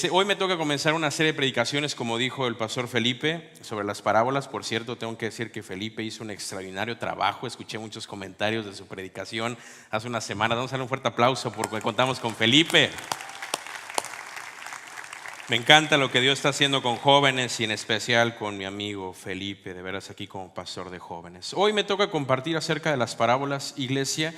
Hoy me toca comenzar una serie de predicaciones, como dijo el pastor Felipe, sobre las parábolas. Por cierto, tengo que decir que Felipe hizo un extraordinario trabajo. Escuché muchos comentarios de su predicación hace unas semanas. Vamos a darle un fuerte aplauso porque contamos con Felipe. Me encanta lo que Dios está haciendo con jóvenes y en especial con mi amigo Felipe, de veras aquí como pastor de jóvenes. Hoy me toca compartir acerca de las parábolas, iglesia.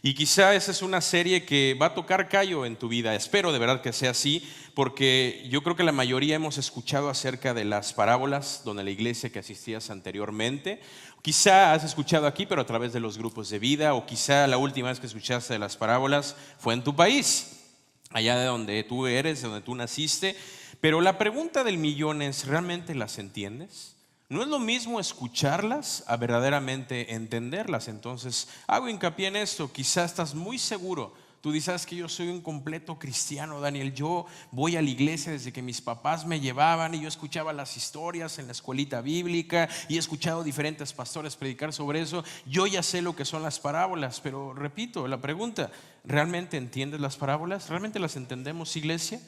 Y quizá esa es una serie que va a tocar callo en tu vida. Espero de verdad que sea así, porque yo creo que la mayoría hemos escuchado acerca de las parábolas donde la iglesia que asistías anteriormente. Quizá has escuchado aquí, pero a través de los grupos de vida, o quizá la última vez que escuchaste de las parábolas fue en tu país, allá de donde tú eres, de donde tú naciste. Pero la pregunta del millón es, ¿realmente las entiendes? No es lo mismo escucharlas a verdaderamente entenderlas. Entonces hago hincapié en esto. Quizás estás muy seguro. Tú dices que yo soy un completo cristiano, Daniel. Yo voy a la iglesia desde que mis papás me llevaban y yo escuchaba las historias en la escuelita bíblica y he escuchado diferentes pastores predicar sobre eso. Yo ya sé lo que son las parábolas, pero repito la pregunta, ¿realmente entiendes las parábolas? ¿Realmente las entendemos, iglesia?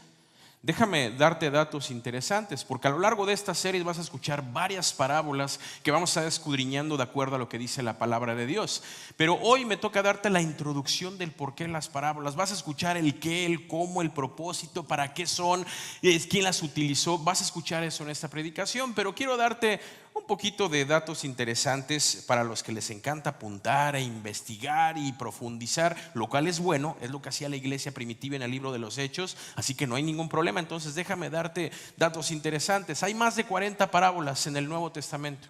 Déjame darte datos interesantes, porque a lo largo de esta serie vas a escuchar varias parábolas que vamos a estar escudriñando de acuerdo a lo que dice la palabra de Dios. Pero hoy me toca darte la introducción del por qué las parábolas. Vas a escuchar el qué, el cómo, el propósito, para qué son, quién las utilizó. Vas a escuchar eso en esta predicación, pero quiero darte un poquito de datos interesantes para los que les encanta apuntar e investigar y profundizar, lo cual es bueno, es lo que hacía la iglesia primitiva en el libro de los Hechos, así que no hay ningún problema. Entonces déjame darte datos interesantes. Hay más de 40 parábolas en el Nuevo Testamento.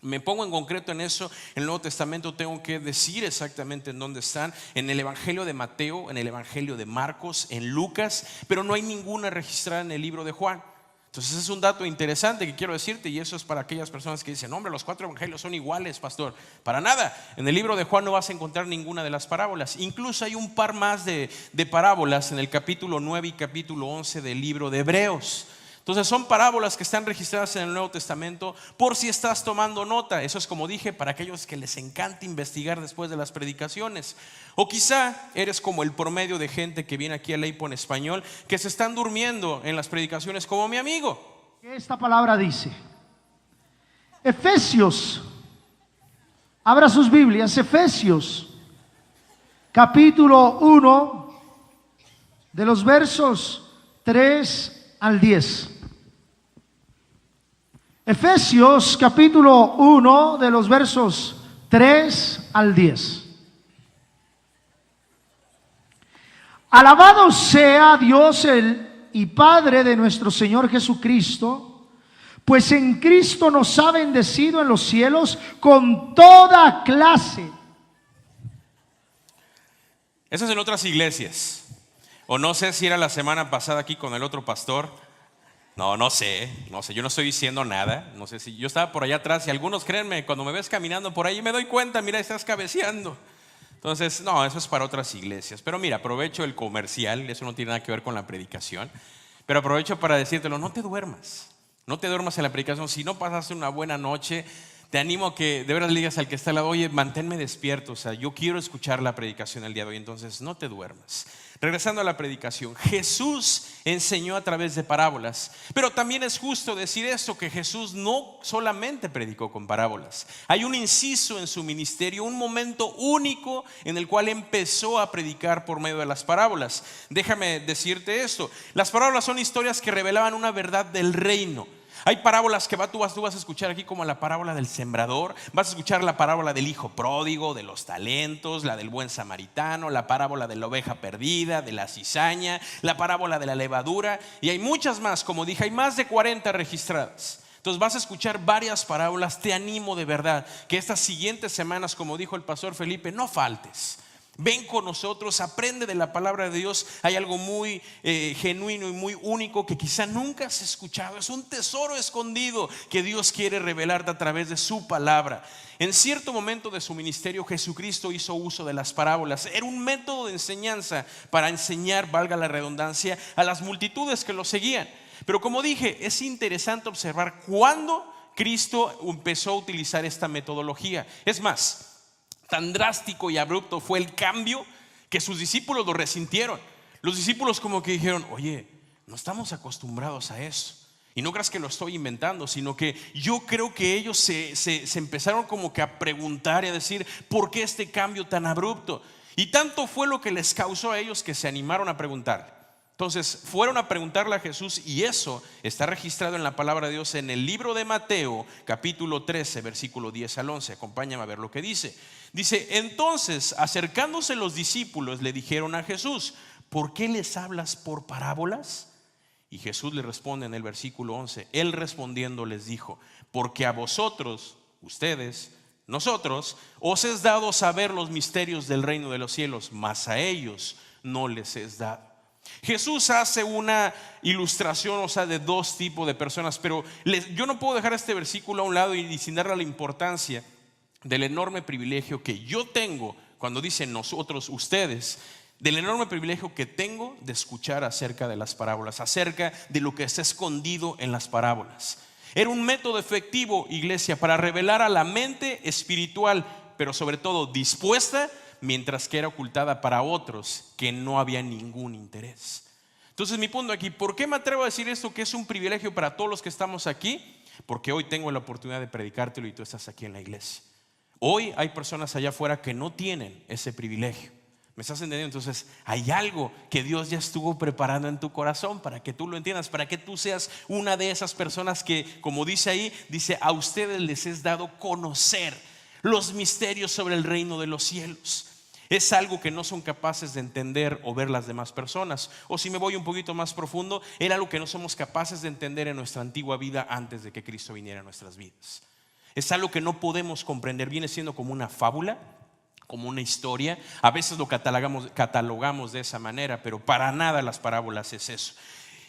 Me pongo en concreto en eso. En el Nuevo Testamento tengo que decir exactamente en dónde están: en el Evangelio de Mateo, en el Evangelio de Marcos, en Lucas, pero no hay ninguna registrada en el libro de Juan. Entonces es un dato interesante que quiero decirte, y eso es para aquellas personas que dicen: hombre, los 4 evangelios son iguales, pastor. Para nada. En el libro de Juan no vas a encontrar ninguna de las parábolas. Incluso hay un par más de parábolas en el capítulo 9 y capítulo 11 del libro de Hebreos. Entonces son parábolas que están registradas en el Nuevo Testamento, por si estás tomando nota. Eso es, como dije, para aquellos que les encanta investigar después de las predicaciones. O quizá eres como el promedio de gente que viene aquí a Leipo en español, que se están durmiendo en las predicaciones, como mi amigo. Esta palabra dice, Efesios, abra sus Biblias, Efesios, capítulo 1, de los versos 3 al 10. Efesios capítulo 1 de los versos 3 al 10. Alabado sea Dios y Padre de nuestro Señor Jesucristo, pues en Cristo nos ha bendecido en los cielos con toda clase. Eso es en otras iglesias. O no sé si era la semana pasada aquí con el otro pastor. No sé, yo no estoy diciendo nada. No sé si yo estaba por allá atrás y algunos, créanme, cuando me ves caminando por ahí me doy cuenta, mira, estás cabeceando. Entonces, no, eso es para otras iglesias. Pero mira, aprovecho el comercial, eso no tiene nada que ver con la predicación, pero aprovecho para decírtelo: no te duermas en la predicación. Si no pasaste una buena noche, te animo a que de verdad le digas al que está al lado: oye, manténme despierto, o sea, yo quiero escuchar la predicación el día de hoy. Entonces no te duermas. Regresando a la predicación, Jesús enseñó a través de parábolas, pero también es justo decir esto, que Jesús no solamente predicó con parábolas. Hay un inciso en su ministerio, un momento único en el cual empezó a predicar por medio de las parábolas. Déjame decirte esto: las parábolas son historias que revelaban una verdad del reino. Hay parábolas que tú vas a escuchar aquí, como la parábola del sembrador. Vas a escuchar la parábola del hijo pródigo, de los talentos, la del buen samaritano, la parábola de la oveja perdida, de la cizaña, la parábola de la levadura, y hay muchas más. Como dije, hay más de 40 registradas. Entonces vas a escuchar varias parábolas. Te animo de verdad que estas siguientes semanas, como dijo el pastor Felipe, no faltes. Ven con nosotros, aprende de la palabra de Dios. Hay algo muy genuino y muy único que quizá nunca has escuchado. Es un tesoro escondido que Dios quiere revelarte a través de su palabra. En cierto momento de su ministerio, Jesucristo hizo uso de las parábolas. Era un método de enseñanza para enseñar, valga la redundancia, a las multitudes que lo seguían. Pero como dije, es interesante observar cuándo Cristo empezó a utilizar esta metodología. Es más, tan drástico y abrupto fue el cambio que sus discípulos lo resintieron. Los discípulos como que dijeron: oye, no estamos acostumbrados a eso. Y no creas que lo estoy inventando, sino que yo creo que ellos se empezaron como que a preguntar y a decir, ¿por qué este cambio tan abrupto? Y tanto fue lo que les causó a ellos que se animaron a preguntar. Entonces fueron a preguntarle a Jesús, y eso está registrado en la palabra de Dios en el libro de Mateo, capítulo 13, versículo 10 al 11. Acompáñame a ver lo que dice. Dice, entonces acercándose los discípulos le dijeron a Jesús, ¿por qué les hablas por parábolas? Y Jesús le responde en el versículo 11, él respondiendo les dijo, porque a vosotros, ustedes, nosotros, os es dado saber los misterios del reino de los cielos, mas a ellos no les es dado. Jesús hace una ilustración, o sea, de dos tipos de personas, pero yo no puedo dejar este versículo a un lado y sin darle la importancia del enorme privilegio que yo tengo cuando dicen nosotros, ustedes, del enorme privilegio que tengo de escuchar acerca de las parábolas, acerca de lo que está escondido en las parábolas. Era un método efectivo, iglesia, para revelar a la mente espiritual, pero sobre todo dispuesta, mientras que era ocultada para otros que no había ningún interés. Entonces mi punto aquí, ¿por qué me atrevo a decir esto que es un privilegio para todos los que estamos aquí? Porque hoy tengo la oportunidad de predicártelo y tú estás aquí en la iglesia. Hoy hay personas allá afuera que no tienen ese privilegio. ¿Me estás entendiendo? Entonces hay algo que Dios ya estuvo preparando en tu corazón para que tú lo entiendas, para que tú seas una de esas personas que, como dice ahí, dice, a ustedes les es dado conocer los misterios sobre el reino de los cielos. Es algo que no son capaces de entender o ver las demás personas. O si me voy un poquito más profundo, era algo que no somos capaces de entender en nuestra antigua vida antes de que Cristo viniera a nuestras vidas. Es algo que no podemos comprender, viene siendo como una fábula, como una historia. A veces lo catalogamos de esa manera, pero para nada las parábolas es eso.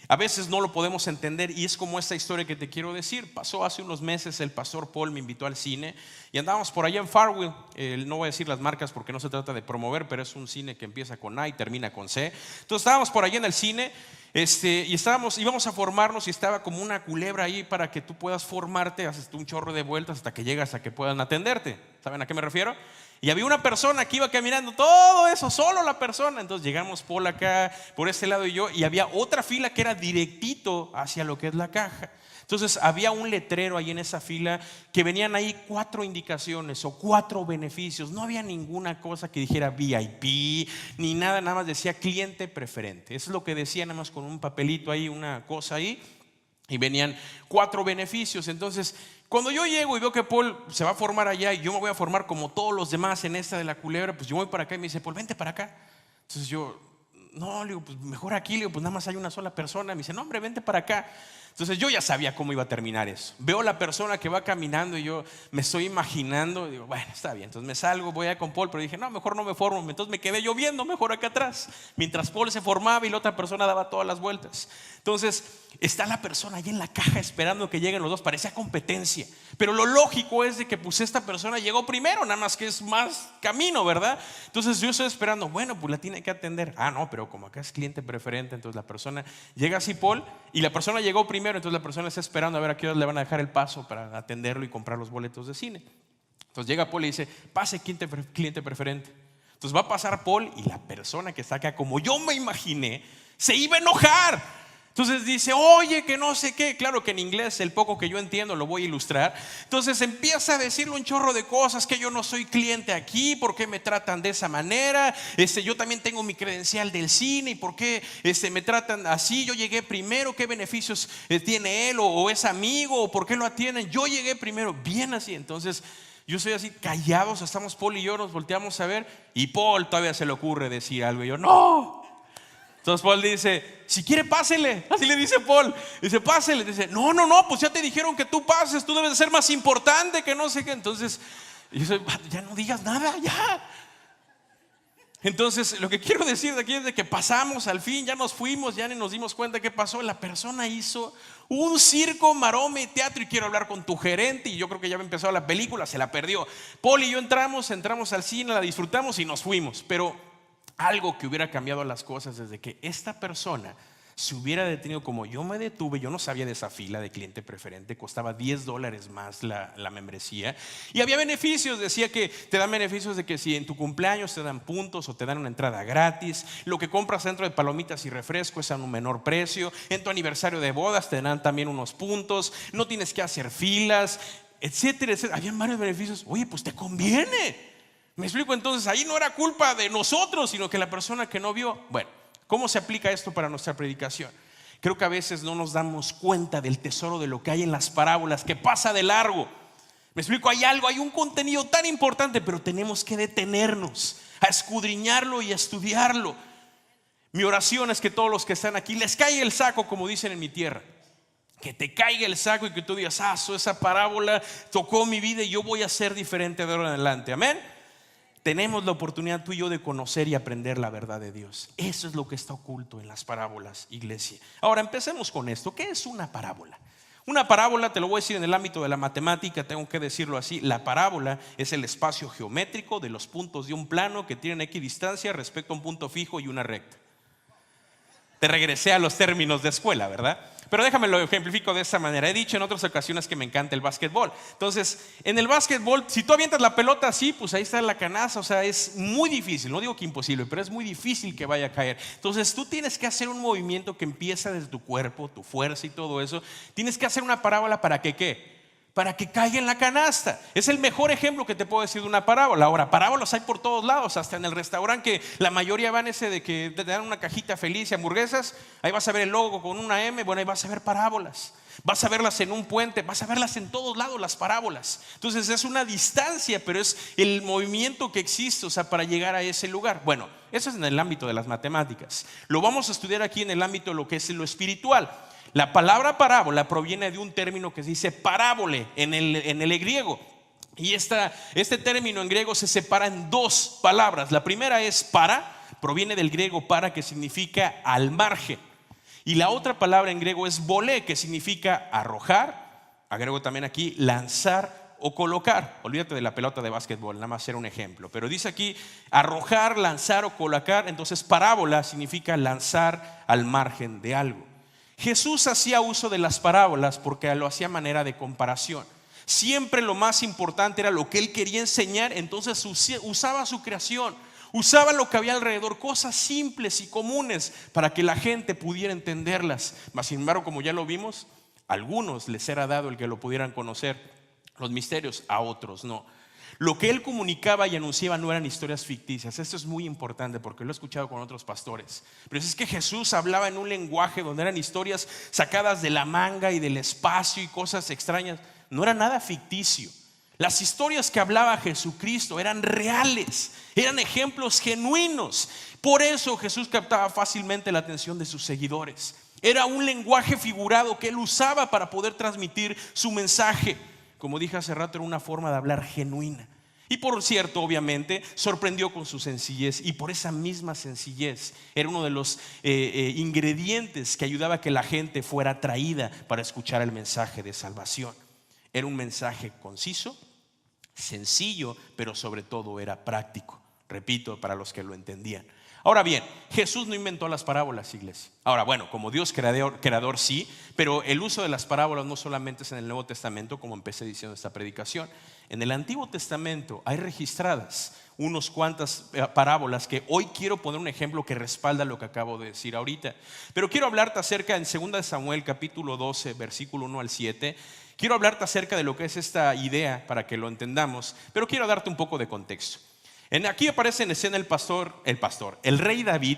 A veces no lo podemos entender y es como esta historia que te quiero decir. Pasó hace unos meses, el pastor Paul me invitó al cine y andábamos por allá en Farwell. No voy a decir las marcas porque no se trata de promover, pero es un cine que empieza con A y termina con C. Entonces estábamos por allá en el cine y íbamos a formarnos y estaba como una culebra ahí para que tú puedas formarte. Haces un chorro de vueltas hasta que llegas a que puedan atenderte. ¿Saben a qué me refiero? Y había una persona que iba caminando todo eso, solo la persona. Entonces llegamos Paul acá, por este lado y yo, y había otra fila que era directito hacia lo que es la caja. Entonces había un letrero ahí en esa fila que venían ahí 4 indicaciones o 4 beneficios. No había ninguna cosa que dijera VIP ni nada, nada más decía cliente preferente. Eso es lo que decía, nada más con un papelito ahí, una cosa ahí. Y venían 4 beneficios. Entonces cuando yo llego y veo que Paul se va a formar allá y yo me voy a formar como todos los demás en esta de la culebra, pues yo voy para acá y me dice, Paul, vente para acá. Entonces yo, no, le digo, pues mejor aquí, le digo, pues nada más hay una sola persona. Me dice, no hombre, vente para acá. Entonces yo ya sabía cómo iba a terminar eso. Veo la persona que va caminando y yo me estoy imaginando, digo, bueno, está bien. Entonces me salgo, voy a con Paul, pero dije, no, mejor no me formo. Entonces me quedé yo viendo mejor acá atrás, mientras Paul se formaba y la otra persona daba todas las vueltas. Entonces está la persona ahí en la caja esperando que lleguen los dos. Parecía competencia, pero lo lógico es de que pues esta persona llegó primero, nada más que es más camino, ¿verdad? Entonces yo estoy esperando, bueno, pues la tiene que atender. Ah, no, pero como acá es cliente preferente, entonces la persona llega así, Paul, y la persona llegó primero. Entonces la persona está esperando a ver a qué hora le van a dejar el paso para atenderlo y comprar los boletos de cine. Entonces llega Paul y dice, pase cliente preferente. Entonces va a pasar Paul y la persona que está acá, como yo me imaginé, se iba a enojar. Entonces dice, oye, que no sé qué. Claro que en inglés, el poco que yo entiendo lo voy a ilustrar. Entonces empieza a decirle un chorro de cosas, que yo no soy cliente aquí, ¿por qué me tratan de esa manera? Yo también tengo mi credencial del cine, ¿y por qué me tratan así? Yo llegué primero, ¿qué beneficios tiene él? O es amigo, ¿o por qué lo atienden? Yo llegué primero, bien así. Entonces yo soy así, callados, estamos Paul y yo, nos volteamos a ver, y Paul todavía se le ocurre decir algo, y yo, no. Entonces Paul dice, si quiere pásele. Así le dice Paul. Dice, pásele. Dice, no, pues ya te dijeron que tú pases. Tú debes de ser más importante que no sé qué. Entonces yo soy, ya no digas nada, ya. Entonces lo que quiero decir de aquí es de que pasamos al fin, ya nos fuimos, ya ni nos dimos cuenta qué pasó. La persona hizo un circo, maroma y teatro, y quiero hablar con tu gerente, y yo creo que ya había empezado la película, se la perdió. Paul y yo entramos al cine, la disfrutamos y nos fuimos. Pero algo que hubiera cambiado las cosas desde que esta persona se hubiera detenido como yo me detuve. Yo no sabía de esa fila de cliente preferente, costaba $10 más la membresía. Y había beneficios, decía que te dan beneficios de que si en tu cumpleaños te dan puntos o te dan una entrada gratis. Lo que compras dentro de palomitas y refresco es a un menor precio. En tu aniversario de bodas te dan también unos puntos. No tienes que hacer filas, etcétera, etcétera. Habían varios beneficios. Oye, pues te conviene. Me explico, entonces ahí no era culpa de nosotros, sino que la persona que no vio. Bueno, ¿cómo se aplica esto para nuestra predicación? Creo que a veces no nos damos cuenta del tesoro de lo que hay en las parábolas, que pasa de largo. Me explico, hay un contenido tan importante, pero tenemos que detenernos a escudriñarlo y a estudiarlo. Mi oración es que todos los que están aquí les caiga el saco, como dicen en mi tierra. Que te caiga el saco y que tú digas, esa parábola tocó mi vida y yo voy a ser diferente de ahora en adelante. Amén. Tenemos la oportunidad tú y yo de conocer y aprender la verdad de Dios. Eso es lo que está oculto en las parábolas, iglesia. Ahora empecemos con esto. ¿Qué es una parábola? Una parábola, te lo voy a decir en el ámbito de la matemática, tengo que decirlo así. La parábola es el espacio geométrico de los puntos de un plano que tienen equidistancia respecto a un punto fijo y una recta. Te regresé a los términos de escuela, ¿verdad? Pero déjame lo ejemplifico de esta manera. He dicho en otras ocasiones que me encanta el básquetbol. Entonces, en el básquetbol, si tú avientas la pelota así, pues ahí está la canasta. O sea, es muy difícil, no digo que imposible, pero es muy difícil que vaya a caer. Entonces, tú tienes que hacer un movimiento que empieza desde tu cuerpo, tu fuerza y todo eso. Tienes que hacer una parábola para que ¿qué? Para que caiga en la canasta. Es el mejor ejemplo que te puedo decir de una parábola. Ahora, parábolas hay por todos lados, hasta en el restaurante, que la mayoría van ese de que te dan una cajita feliz y hamburguesas. Ahí vas a ver el logo con una M. Bueno, ahí vas a ver parábolas. Vas a verlas en un puente, vas a verlas en todos lados, las parábolas. Entonces es una distancia, pero es el movimiento que existe, o sea, para llegar a ese lugar. Bueno, eso es en el ámbito de las matemáticas. Lo vamos a estudiar aquí en el ámbito de lo que es lo espiritual. La palabra parábola proviene de un término que se dice parábole en el griego. Y este término en griego se separa en dos palabras. La primera es para, proviene del griego para, que significa al margen. Y la otra palabra en griego es volé, que significa arrojar. Agrego también aquí lanzar o colocar. Olvídate de la pelota de básquetbol, nada más era un ejemplo. Pero dice aquí arrojar, lanzar o colocar. Entonces parábola significa lanzar al margen de algo. Jesús hacía uso de las parábolas porque lo hacía a manera de comparación. Siempre lo más importante era lo que él quería enseñar. Entonces usaba su creación, usaba lo que había alrededor, cosas simples y comunes para que la gente pudiera entenderlas. Mas sin embargo, como ya lo vimos, a algunos les era dado el que lo pudieran conocer, los misterios, a otros no. Lo que él comunicaba y anunciaba no eran historias ficticias. Esto es muy importante porque lo he escuchado con otros pastores. Pero es que Jesús hablaba en un lenguaje donde eran historias sacadas de la manga y del espacio y cosas extrañas. No era nada ficticio. Las historias que hablaba Jesucristo eran reales, eran ejemplos genuinos. Por eso Jesús captaba fácilmente la atención de sus seguidores. Era un lenguaje figurado que él usaba para poder transmitir su mensaje. Como dije hace rato, era una forma de hablar genuina. Y por cierto, obviamente, sorprendió con su sencillez. Y por esa misma sencillez era uno de los ingredientes que ayudaba a que la gente fuera atraída para escuchar el mensaje de salvación. Era un mensaje conciso, sencillo, pero sobre todo era práctico. Repito, para los que lo entendían. Ahora bien, Jesús no inventó las parábolas, iglesia. Ahora, bueno, como Dios creador sí, pero el uso de las parábolas no solamente es en el Nuevo Testamento, como empecé diciendo esta predicación. En el Antiguo Testamento hay registradas unos cuantas parábolas que hoy quiero poner un ejemplo que respalda lo que acabo de decir ahorita. Pero quiero hablarte acerca en 2 Samuel capítulo 12, versículo 1 al 7. Quiero hablarte acerca de lo que es esta idea para que lo entendamos, pero quiero darte un poco de contexto. Aquí aparece en escena el rey David,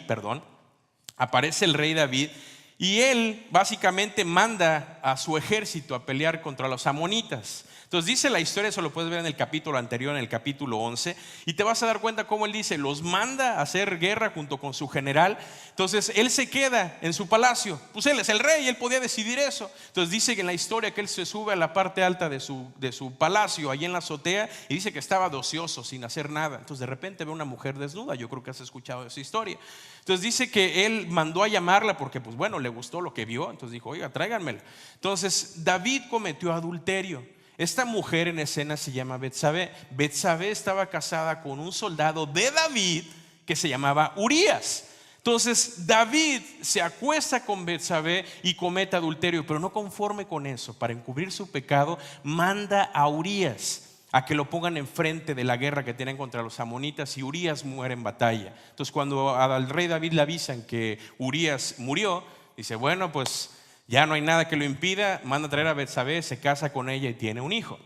aparece el rey David y él básicamente manda a su ejército a pelear contra los amonitas. Entonces dice la historia, eso lo puedes ver en el capítulo anterior, en el capítulo 11, y te vas a dar cuenta cómo él dice, los manda a hacer guerra junto con su general. Entonces él se queda en su palacio, pues él es el rey, él podía decidir eso. Entonces dice que en la historia que él se sube a la parte alta de su palacio, allí en la azotea, y dice que estaba de ocioso, sin hacer nada. Entonces de repente ve una mujer desnuda, yo creo que has escuchado esa historia. Entonces dice que él mandó a llamarla porque pues bueno, le gustó lo que vio. Entonces dijo, oiga, tráiganmela. Entonces David cometió adulterio. Esta mujer en escena se llama Betsabé. Betsabé estaba casada con un soldado de David que se llamaba Urías. Entonces David se acuesta con Betsabé y comete adulterio, pero no conforme con eso, para encubrir su pecado, manda a Urías a que lo pongan enfrente de la guerra que tienen contra los amonitas, y Urías muere en batalla. Entonces cuando al rey David le avisan que Urías murió, dice, bueno, pues ya no hay nada que lo impida, manda a traer a Betsabé, se casa con ella y tiene un hijo.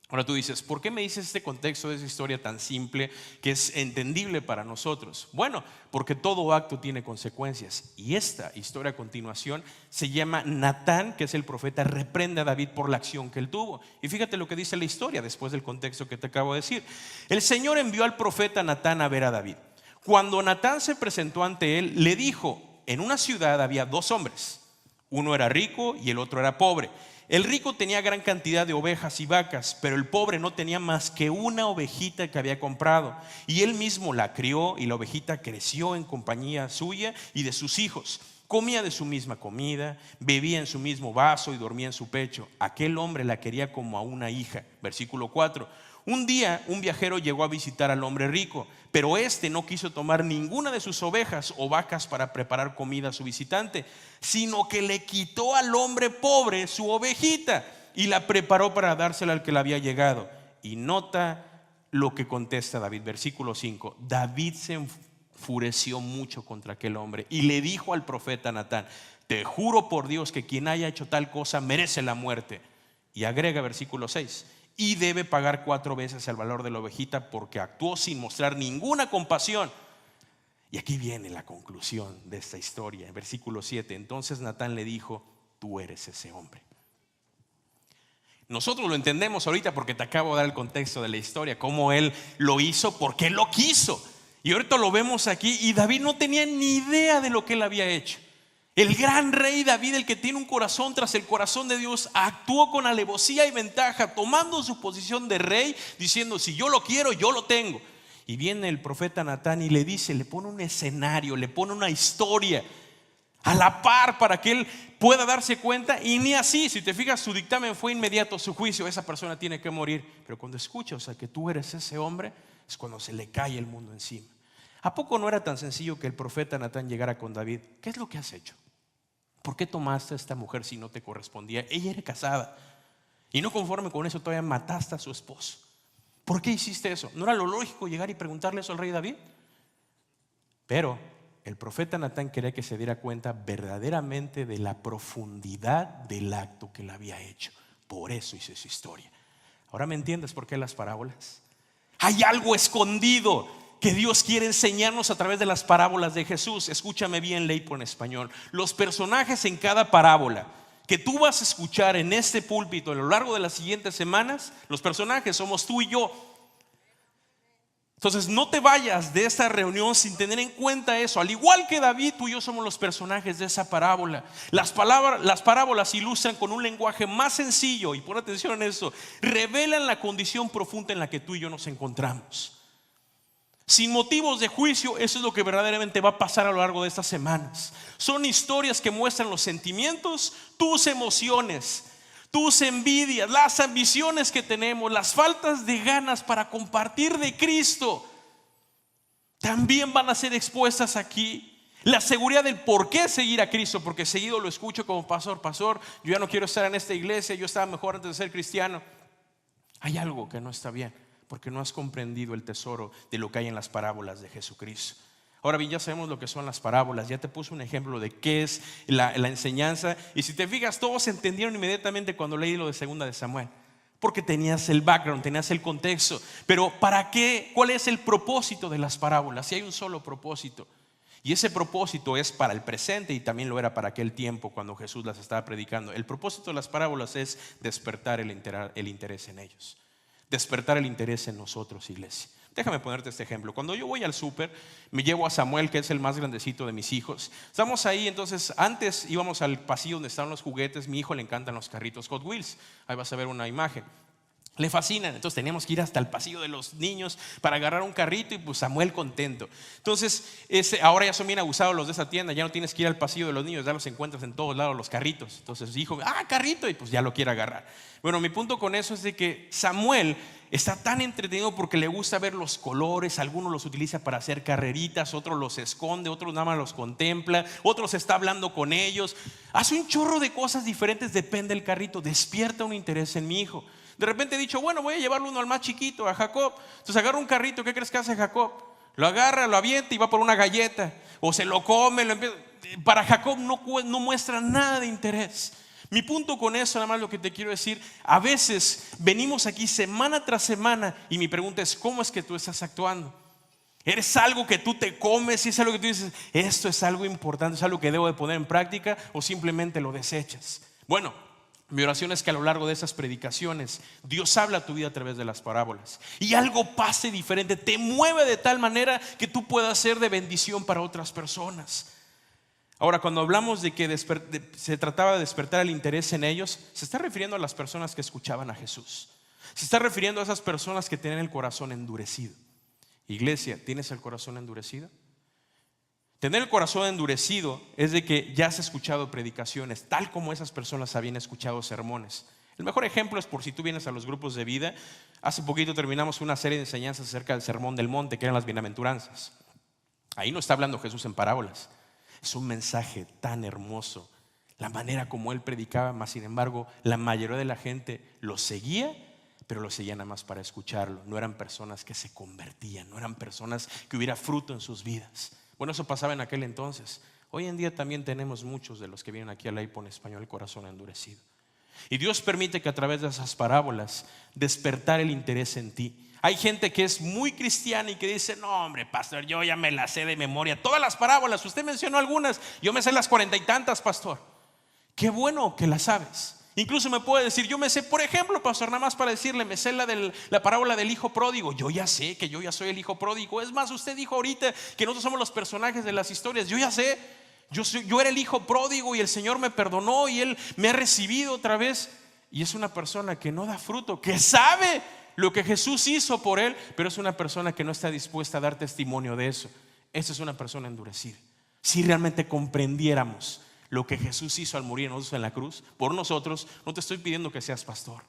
Ahora tú dices, ¿por qué me dices este contexto de esa historia tan simple que es entendible para nosotros? Bueno, porque todo acto tiene consecuencias, y esta historia a continuación se llama Natán, que es el profeta, reprende a David por la acción que él tuvo. Y fíjate lo que dice la historia después del contexto que te acabo de decir. El Señor envió al profeta Natán a ver a David. Cuando Natán se presentó ante él, le dijo, en una ciudad había dos hombres, uno era rico y el otro era pobre. El rico tenía gran cantidad de ovejas y vacas, pero el pobre no tenía más que una ovejita que había comprado, y él mismo la crió, y la ovejita creció en compañía suya y de sus hijos. Comía de su misma comida, bebía en su mismo vaso y dormía en su pecho. Aquel hombre la quería como a una hija. Versículo 4. Un día un viajero llegó a visitar al hombre rico, pero este no quiso tomar ninguna de sus ovejas o vacas para preparar comida a su visitante, sino que le quitó al hombre pobre su ovejita y la preparó para dársela al que le había llegado. Y nota lo que contesta David, versículo 5. David se enfureció mucho contra aquel hombre y le dijo al profeta Natán, te juro por Dios que quien haya hecho tal cosa merece la muerte. Y agrega versículo 6, y debe pagar 4 veces el valor de la ovejita porque actuó sin mostrar ninguna compasión. Y aquí viene la conclusión de esta historia, en versículo 7. Entonces Natán le dijo, tú eres ese hombre. Nosotros lo entendemos ahorita porque te acabo de dar el contexto de la historia, cómo él lo hizo porque él lo quiso. Y ahorita lo vemos aquí, y David no tenía ni idea de lo que él había hecho. El gran rey David, el que tiene un corazón tras el corazón de Dios, actuó con alevosía y ventaja, tomando su posición de rey, diciendo, si yo lo quiero, yo lo tengo. Y viene el profeta Natán y le dice, le pone un escenario, le pone una historia a la par para que él pueda darse cuenta. Y ni así, si te fijas, su dictamen fue inmediato, su juicio, esa persona tiene que morir. Pero cuando escucha, o sea, que tú eres ese hombre, es cuando se le cae el mundo encima. ¿A poco no era tan sencillo que el profeta Natán llegara con David? ¿Qué es lo que has hecho? ¿Por qué tomaste a esta mujer si no te correspondía? Ella era casada, y no conforme con eso todavía mataste a su esposo. ¿Por qué hiciste eso? ¿No era lo lógico llegar y preguntarle eso al rey David? Pero el profeta Natán quería que se diera cuenta verdaderamente de la profundidad del acto que él había hecho. Por eso hizo esa historia. Ahora me entiendes por qué las parábolas. Hay algo escondido que Dios quiere enseñarnos a través de las parábolas de Jesús. Escúchame bien, Leipo en español. Los personajes en cada parábola que tú vas a escuchar en este púlpito a lo largo de las siguientes semanas, los personajes somos tú y yo. Entonces no te vayas de esta reunión sin tener en cuenta eso. Al igual que David, tú y yo somos los personajes de esa parábola. Las parábolas ilustran con un lenguaje más sencillo, y pon atención en eso, revelan la condición profunda en la que tú y yo nos encontramos. Sin motivos de juicio, eso es lo que verdaderamente va a pasar a lo largo de estas semanas. Son historias que muestran los sentimientos, tus emociones, tus envidias, las ambiciones que tenemos, las faltas de ganas para compartir de Cristo. También van a ser expuestas aquí. La seguridad del por qué seguir a Cristo, porque seguido lo escucho como pastor, yo ya no quiero estar en esta iglesia, yo estaba mejor antes de ser cristiano. Hay algo que no está bien, porque no has comprendido el tesoro de lo que hay en las parábolas de Jesucristo. Ahora bien, ya sabemos lo que son las parábolas. Ya te puse un ejemplo de qué es la enseñanza. Y si te fijas, todos entendieron inmediatamente cuando leí lo de 2 de Samuel, porque tenías el background, tenías el contexto. Pero ¿para qué? ¿Cuál es el propósito de las parábolas? Si hay un solo propósito, y ese propósito es para el presente, y también lo era para aquel tiempo cuando Jesús las estaba predicando. El propósito de las parábolas es despertar el interés en ellos, despertar el interés en nosotros, iglesia. Déjame ponerte este ejemplo. Cuando yo voy al súper, me llevo a Samuel, que es el más grandecito de mis hijos. Estamos ahí, entonces antes íbamos al pasillo donde estaban los juguetes. Mi hijo le encantan los carritos Hot Wheels. Ahí vas a ver una imagen. Le fascinan. Entonces teníamos que ir hasta el pasillo de los niños para agarrar un carrito y pues Samuel contento. Entonces ahora ya son bien abusados los de esa tienda. Ya no tienes que ir al pasillo de los niños, ya los encuentras en todos lados los carritos. Entonces dijo, carrito, y pues ya lo quiere agarrar. Bueno, mi punto con eso es de que Samuel está tan entretenido porque le gusta ver los colores. Algunos los utiliza para hacer carreritas, otros los esconde, otros nada más los contempla, otros está hablando con ellos. Hace un chorro de cosas diferentes, depende del carrito. Despierta un interés en mi hijo. De repente he dicho, bueno, voy a llevarlo uno al más chiquito, a Jacob. Entonces agarra un carrito, ¿qué crees que hace Jacob? Lo agarra, lo avienta y va por una galleta. O se lo come, Para Jacob no muestra nada de interés. Mi punto con eso, nada más lo que te quiero decir, a veces venimos aquí semana tras semana y mi pregunta es, ¿cómo es que tú estás actuando? ¿Eres algo que tú te comes y es algo que tú dices, esto es algo importante, es algo que debo de poner en práctica, o simplemente lo desechas? Bueno, mi oración es que a lo largo de esas predicaciones Dios habla a tu vida a través de las parábolas y algo pase diferente, te mueve de tal manera que tú puedas ser de bendición para otras personas. Ahora, cuando hablamos de que se trataba de despertar el interés en ellos, se está refiriendo a las personas que escuchaban a Jesús. Se está refiriendo a esas personas que tienen el corazón endurecido. Iglesia, ¿tienes el corazón endurecido? Tener el corazón endurecido es de que ya has escuchado predicaciones, tal como esas personas habían escuchado sermones. El mejor ejemplo es por si tú vienes a los grupos de vida. Hace poquito terminamos una serie de enseñanzas acerca del Sermón del Monte, que eran las bienaventuranzas. Ahí no está hablando Jesús en parábolas. Es un mensaje tan hermoso, la manera como él predicaba, mas sin embargo la mayoría de la gente lo seguía, pero lo seguían nada más para escucharlo. No eran personas que se convertían, no eran personas que hubiera fruto en sus vidas. Bueno, eso pasaba en aquel entonces. Hoy en día también tenemos muchos de los que vienen aquí a la IPO en español el corazón endurecido. Y Dios permite que a través de esas parábolas despertar el interés en ti. Hay gente que es muy cristiana y que dice, no hombre, pastor, yo ya me las sé de memoria, todas las parábolas, usted mencionó algunas, yo me sé las 40 y tantas, pastor. Qué bueno que las sabes. Incluso me puede decir, yo me sé, por ejemplo, pastor, nada más para decirle, me sé la parábola del hijo pródigo. Yo ya sé que yo ya soy el hijo pródigo. Es más, usted dijo ahorita que nosotros somos los personajes de las historias. Yo ya sé, yo era el hijo pródigo y el Señor me perdonó y Él me ha recibido otra vez. Y es una persona que no da fruto, que sabe lo que Jesús hizo por él, pero es una persona que no está dispuesta a dar testimonio de eso. Esa es una persona endurecida. Si realmente comprendiéramos lo que Jesús hizo al morir en la cruz por nosotros, no te estoy pidiendo que seas pastor,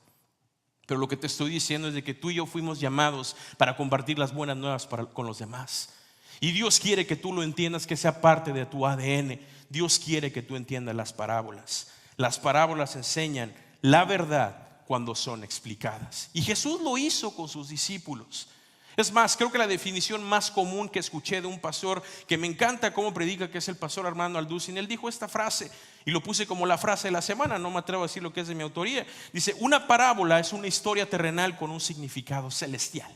pero lo que te estoy diciendo es de que tú y yo fuimos llamados para compartir las buenas nuevas con los demás. Y Dios quiere que tú lo entiendas, que sea parte de tu ADN. Dios quiere que tú entiendas las parábolas. Las parábolas enseñan la verdad cuando son explicadas. Y Jesús lo hizo con sus discípulos. Es más, creo que la definición más común que escuché de un pastor que me encanta cómo predica, que es el pastor Armando Alducin, él dijo esta frase y lo puse como la frase de la semana, no me atrevo a decir lo que es de mi autoría. Dice, una parábola es una historia terrenal con un significado celestial.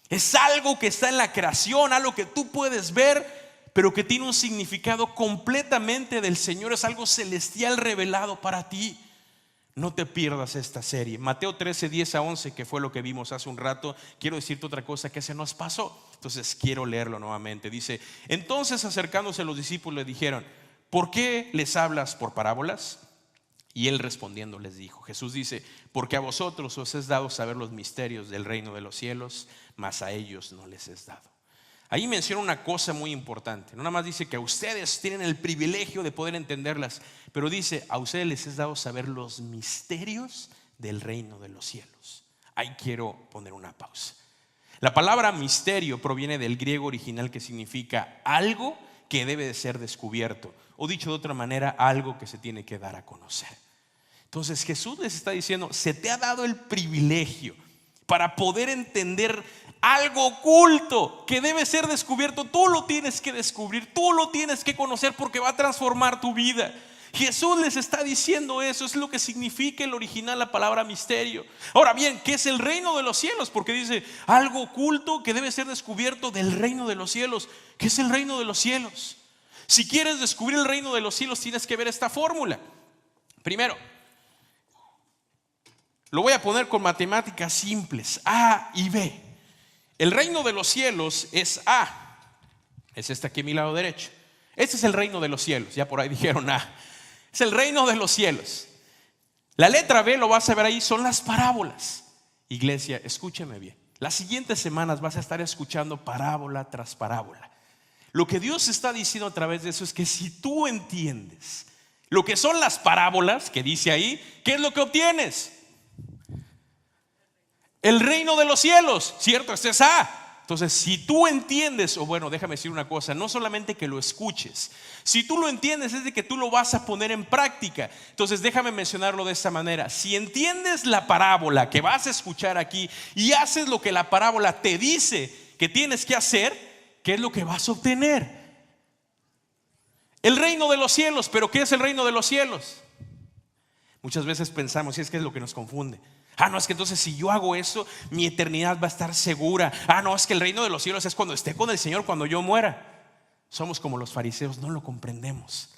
Es algo que está en la creación, algo que tú puedes ver, pero que tiene un significado completamente del Señor. Es algo celestial revelado para ti. No te pierdas esta serie. Mateo 13, 10 a 11, que fue lo que vimos hace un rato. Quiero decirte otra cosa que se nos pasó. Entonces quiero leerlo nuevamente. Dice, entonces acercándose los discípulos le dijeron, ¿por qué les hablas por parábolas? Y él respondiendo les dijo, Jesús dice, porque a vosotros os es dado saber los misterios del reino de los cielos, mas a ellos no les es dado. Ahí menciona una cosa muy importante. No nada más dice que a ustedes tienen el privilegio de poder entenderlas, pero dice, a ustedes les es dado saber los misterios del reino de los cielos. Ahí quiero poner una pausa. La palabra misterio proviene del griego original que significa algo que debe de ser descubierto, o dicho de otra manera, algo que se tiene que dar a conocer. Entonces Jesús les está diciendo, se te ha dado el privilegio para poder entender algo oculto que debe ser descubierto. Tú lo tienes que descubrir, tú lo tienes que conocer porque va a transformar tu vida. Jesús les está diciendo eso, es lo que significa el original la palabra misterio. Ahora bien, ¿qué es el reino de los cielos? Porque dice algo oculto que debe ser descubierto del reino de los cielos. ¿Qué es el reino de los cielos? Si quieres descubrir el reino de los cielos, tienes que ver esta fórmula. Primero, lo voy a poner con matemáticas simples, A y B. El reino de los cielos es A. Es este aquí a mi lado derecho. Este es el reino de los cielos. Ya por ahí dijeron A. Es el reino de los cielos. La letra B, lo vas a ver ahí, son las parábolas. Iglesia, escúcheme bien. Las siguientes semanas vas a estar escuchando parábola tras parábola. Lo que Dios está diciendo a través de eso es que si tú entiendes lo que son las parábolas que dice ahí, ¿qué es lo que obtienes? El reino de los cielos, ¿cierto? Este es A. Entonces, si tú entiendes, o bueno, déjame decir una cosa, no solamente que lo escuches, si tú lo entiendes es de que tú lo vas a poner en práctica. Entonces, déjame mencionarlo de esta manera. Si entiendes la parábola que vas a escuchar aquí y haces lo que la parábola te dice que tienes que hacer, ¿qué es lo que vas a obtener? El reino de los cielos. ¿Pero qué es el reino de los cielos? Muchas veces pensamos, y es que es lo que nos confunde. No, es que entonces si yo hago eso, mi eternidad va a estar segura. No, es que el reino de los cielos es cuando esté con el Señor, cuando yo muera. Somos como los fariseos, no lo comprendemos.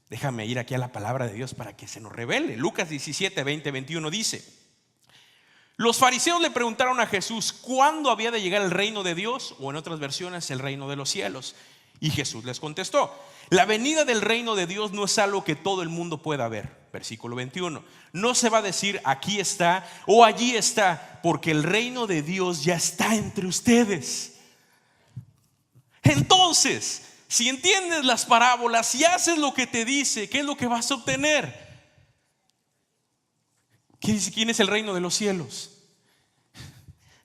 Déjame ir aquí a la palabra de Dios para que se nos revele. Lucas 17, 20, 21 dice: los fariseos le preguntaron a Jesús ¿cuándo había de llegar el reino de Dios? O en otras versiones, el reino de los cielos. Y Jesús les contestó: la venida del reino de Dios no es algo que todo el mundo pueda ver. Versículo 21. No se va a decir aquí está o allí está, porque el reino de Dios ya está entre ustedes. Entonces, si entiendes las parábolas y haces lo que te dice, ¿qué es lo que vas a obtener? ¿Quién es el reino de los cielos?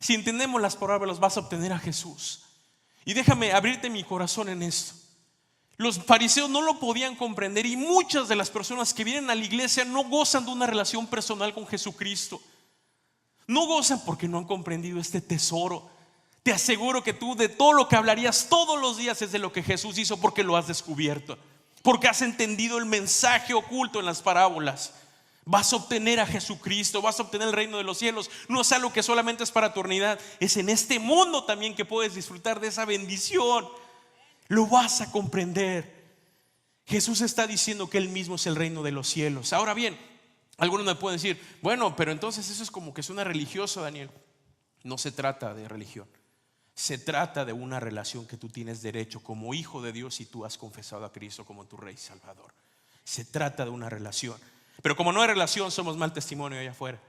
Si entendemos las parábolas, vas a obtener a Jesús. Y déjame abrirte mi corazón en esto. Los fariseos no lo podían comprender, y muchas de las personas que vienen a la iglesia no gozan de una relación personal con Jesucristo. No gozan porque no han comprendido este tesoro. Te aseguro que tú de todo lo que hablarías todos los días es de lo que Jesús hizo, porque lo has descubierto, porque has entendido el mensaje oculto en las parábolas. Vas a obtener a Jesucristo, vas a obtener el reino de los cielos. No es algo que solamente es para tu eternidad, es en este mundo también que puedes disfrutar de esa bendición. Lo vas a comprender. Jesús está diciendo que Él mismo es el reino de los cielos. Ahora bien, algunos me pueden decir: bueno, pero entonces eso es como que suena religioso, Daniel. No se trata de religión. Se trata de una relación que tú tienes derecho como hijo de Dios, y tú has confesado a Cristo como tu Rey Salvador. Se trata de una relación. Pero como no hay relación, somos mal testimonio allá afuera.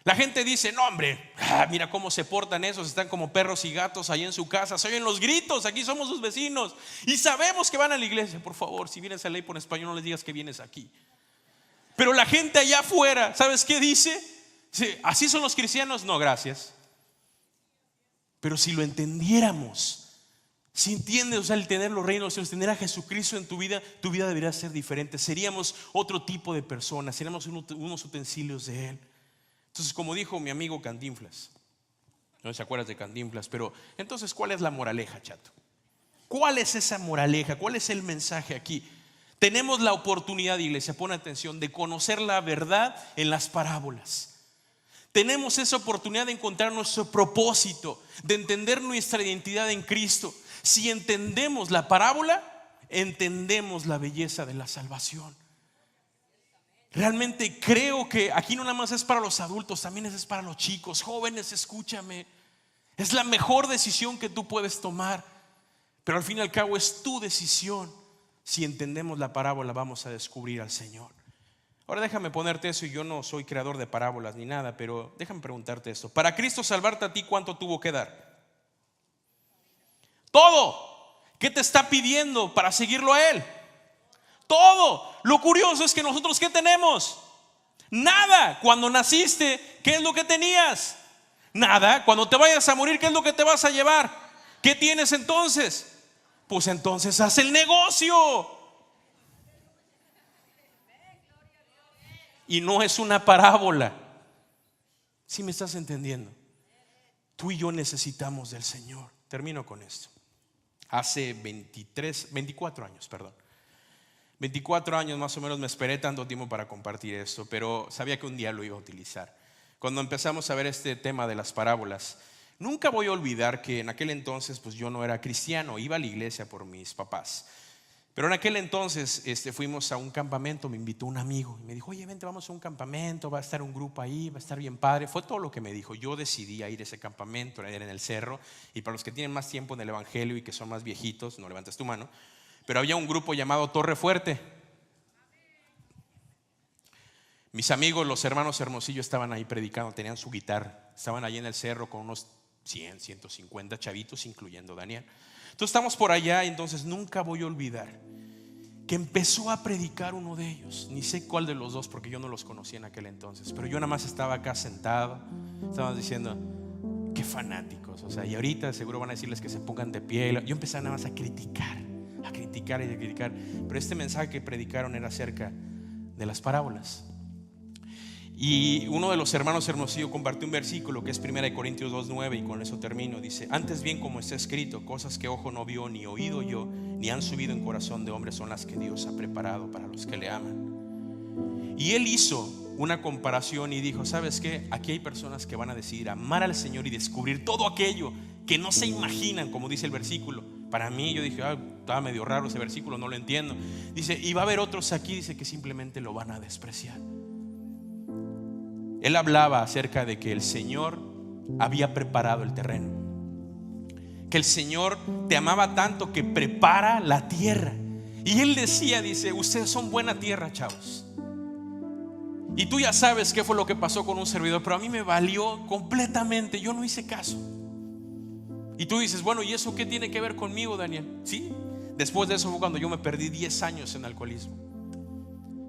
La gente dice: no, hombre, mira cómo se portan esos, están como perros y gatos ahí en su casa, se oyen los gritos, aquí somos sus vecinos y sabemos que van a la iglesia. Por favor, si vienes a Ley por español, no les digas que vienes aquí. Pero la gente allá afuera, ¿sabes qué dice? Sí, ¿así son los cristianos? No, gracias. Pero si lo entendiéramos, si entiendes, o sea, el tener los reinos, el tener a Jesucristo en tu vida debería ser diferente. Seríamos otro tipo de personas, seríamos unos utensilios de Él. Entonces, como dijo mi amigo Cantinflas, no se acuerdas de Cantinflas, pero entonces, ¿cuál es la moraleja, chato? ¿Cuál es esa moraleja? ¿Cuál es el mensaje aquí? Tenemos la oportunidad, iglesia, pon atención, de conocer la verdad en las parábolas. Tenemos esa oportunidad de encontrar nuestro propósito, de entender nuestra identidad en Cristo. Si entendemos la parábola, entendemos la belleza de la salvación. Realmente creo que aquí no nada más es para los adultos, también es para los chicos. Jóvenes, escúchame. Es la mejor decisión que tú puedes tomar, pero al fin y al cabo es tu decisión. Si entendemos la parábola, vamos a descubrir al Señor. Ahora déjame ponerte eso, y yo no soy creador de parábolas ni nada, pero déjame preguntarte esto: para Cristo salvarte a ti, ¿cuánto tuvo que dar? Todo. ¿Qué te está pidiendo para seguirlo a Él? Todo. Lo curioso es que nosotros, ¿qué tenemos? Nada. Cuando naciste, ¿qué es lo que tenías? Nada. Cuando te vayas a morir, ¿qué es lo que te vas a llevar? ¿Qué tienes entonces? Pues entonces haz el negocio. Y no es una parábola. ¿Sí me estás entendiendo? Tú y yo necesitamos del Señor. Termino con esto. Hace 24 años más o menos me esperé tanto tiempo para compartir esto, pero sabía que un día lo iba a utilizar. Cuando empezamos a ver este tema de las parábolas, nunca voy a olvidar que en aquel entonces pues yo no era cristiano, iba a la iglesia por mis papás. Pero en aquel entonces fuimos a un campamento, me invitó un amigo y me dijo: oye, vente, vamos a un campamento, va a estar un grupo ahí, va a estar bien padre. Fue todo lo que me dijo. Yo decidí ir a ese campamento, era en el cerro. Y para los que tienen más tiempo en el evangelio y que son más viejitos, no levantes tu mano, pero había un grupo llamado Torre Fuerte. Mis amigos, los hermanos Hermosillo, estaban ahí predicando, tenían su guitarra, estaban ahí en el cerro con unos 100, 150 chavitos, incluyendo Daniel. Entonces estamos por allá, y entonces nunca voy a olvidar que empezó a predicar uno de ellos. Ni sé cuál de los dos, porque yo no los conocía en aquel entonces, pero yo nada más estaba acá sentado. Estábamos diciendo, qué fanáticos, o sea, y ahorita seguro van a decirles que se pongan de pie. Yo empecé nada más a criticar. Pero este mensaje que predicaron era acerca de las parábolas. Y uno de los hermanos Hermosillo compartió un versículo que es 1 Corintios 2:9, y con eso termino. Dice: antes bien, como está escrito, cosas que ojo no vio, ni oído yo, ni han subido en corazón de hombre, son las que Dios ha preparado para los que le aman. Y él hizo una comparación y dijo: ¿sabes qué? Aquí hay personas que van a decidir amar al Señor y descubrir todo aquello que no se imaginan, como dice el versículo. Para mí, yo dije, estaba medio raro ese versículo, no lo entiendo. Dice, y va a haber otros aquí, dice, que simplemente lo van a despreciar. Él hablaba acerca de que el Señor había preparado el terreno, que el Señor te amaba tanto que prepara la tierra. Y él decía, dice, ustedes son buena tierra, chavos. Y tú ya sabes qué fue lo que pasó con un servidor, pero a mí me valió completamente, yo no hice caso. Y tú dices, bueno, ¿y eso qué tiene que ver conmigo, Daniel? Sí, después de eso fue cuando yo me perdí 10 años en alcoholismo.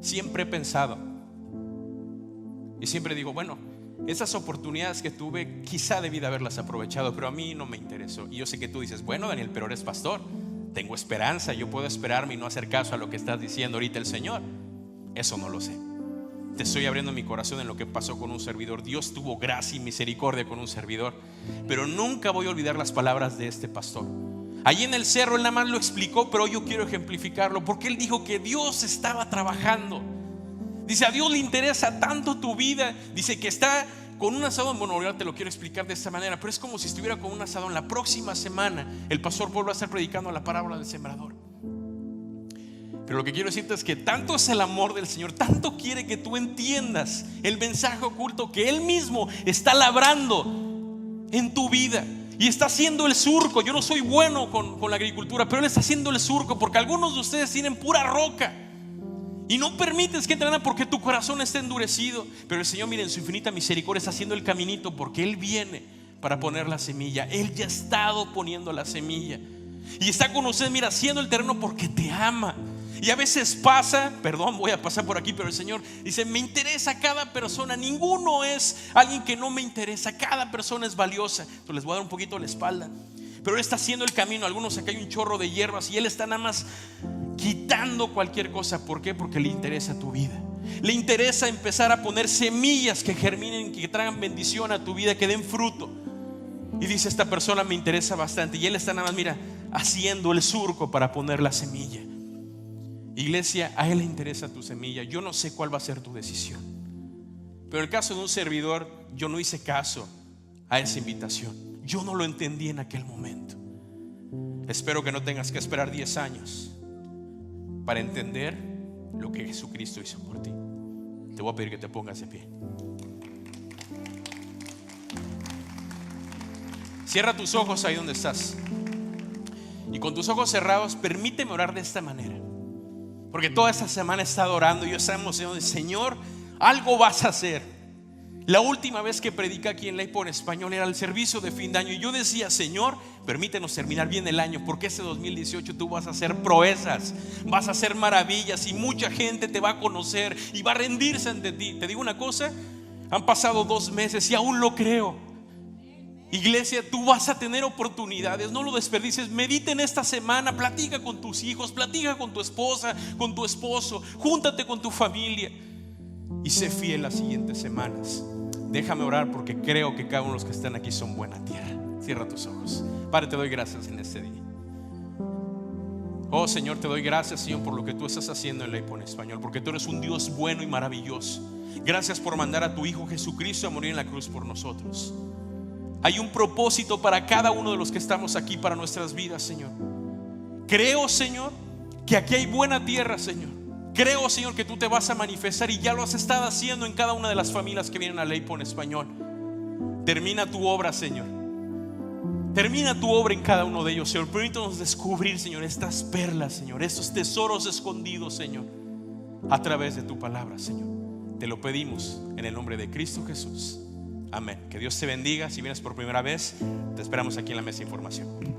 Siempre he pensado y siempre digo, bueno, esas oportunidades que tuve quizá debí de haberlas aprovechado, pero a mí no me interesó. Y yo sé que tú dices, bueno, Daniel, pero eres pastor, tengo esperanza, yo puedo esperarme y no hacer caso a lo que estás diciendo ahorita el Señor. Eso no lo sé. Te estoy abriendo mi corazón en lo que pasó con un servidor. Dios tuvo gracia y misericordia con un servidor, pero nunca voy a olvidar las palabras de este pastor. Allí en el cerro él nada más lo explicó, pero yo quiero ejemplificarlo, porque él dijo que Dios estaba trabajando. Dice, a Dios le interesa tanto tu vida. Dice que está con un asadón. Bueno, ahora te lo quiero explicar de esta manera, pero es como si estuviera con un asadón. La próxima semana el pastor vuelve a estar predicando la parábola del sembrador. Pero lo que quiero decirte es que tanto es el amor del Señor, tanto quiere que tú entiendas el mensaje oculto, que Él mismo está labrando en tu vida y está haciendo el surco. Yo no soy bueno con la agricultura, pero Él está haciendo el surco, porque algunos de ustedes tienen pura roca y no permites que entren porque tu corazón está endurecido. Pero el Señor, mire, en su infinita misericordia está haciendo el caminito, porque Él viene para poner la semilla. Él ya ha estado poniendo la semilla y está con ustedes, mira, haciendo el terreno porque te ama. Y a veces pasa, perdón, voy a pasar por aquí, pero el Señor dice, me interesa cada persona. Ninguno es alguien que no me interesa. Cada persona es valiosa. Entonces les voy a dar un poquito la espalda, pero Él está haciendo el camino. Algunos acá hay un chorro de hierbas y Él está nada más quitando cualquier cosa. ¿Por qué? Porque le interesa tu vida. Le interesa empezar a poner semillas que germinen, que traigan bendición a tu vida, que den fruto. Y dice, esta persona me interesa bastante. Y Él está nada más, mira, haciendo el surco para poner la semilla. Iglesia, a Él le interesa tu semilla. Yo no sé cuál va a ser tu decisión, pero en el caso de un servidor, yo no hice caso a esa invitación. Yo no lo entendí en aquel momento. Espero que no tengas que esperar 10 años para entender lo que Jesucristo hizo por ti. Te voy a pedir que te pongas de pie. Cierra tus ojos ahí donde estás, y con tus ojos cerrados permíteme orar de esta manera. Porque toda esta semana he estado orando y yo estaba emocionado de, Señor, algo vas a hacer. La última vez que prediqué aquí en Leipo en español era el servicio de fin de año, y yo decía, Señor, permítenos terminar bien el año, porque este 2018 tú vas a hacer proezas, vas a hacer maravillas, y mucha gente te va a conocer y va a rendirse ante ti. Te digo una cosa, han pasado 2 meses y aún lo creo. Iglesia, tú vas a tener oportunidades, no lo desperdicies. Medita en esta semana, platica con tus hijos, platica con tu esposa, con tu esposo, júntate con tu familia y sé fiel las siguientes semanas. Déjame orar, porque creo que cada uno de los que están aquí son buena tierra. Cierra tus ojos. Padre, te doy gracias en este día. Oh Señor, te doy gracias, Señor, por lo que tú estás haciendo en Leipo en español, porque tú eres un Dios bueno y maravilloso. Gracias por mandar a tu Hijo Jesucristo a morir en la cruz por nosotros. Hay un propósito para cada uno de los que estamos aquí, para nuestras vidas, Señor. Creo, Señor, que aquí hay buena tierra, Señor. Creo, Señor, que tú te vas a manifestar, y ya lo has estado haciendo en cada una de las familias que vienen a Leipo en español. Termina tu obra, Señor. Termina tu obra en cada uno de ellos, Señor. Permítanos descubrir, Señor, estas perlas, Señor, estos tesoros escondidos, Señor, a través de tu palabra, Señor. Te lo pedimos en el nombre de Cristo Jesús. Amén. Que Dios te bendiga. Si vienes por primera vez, te esperamos aquí en la mesa de información.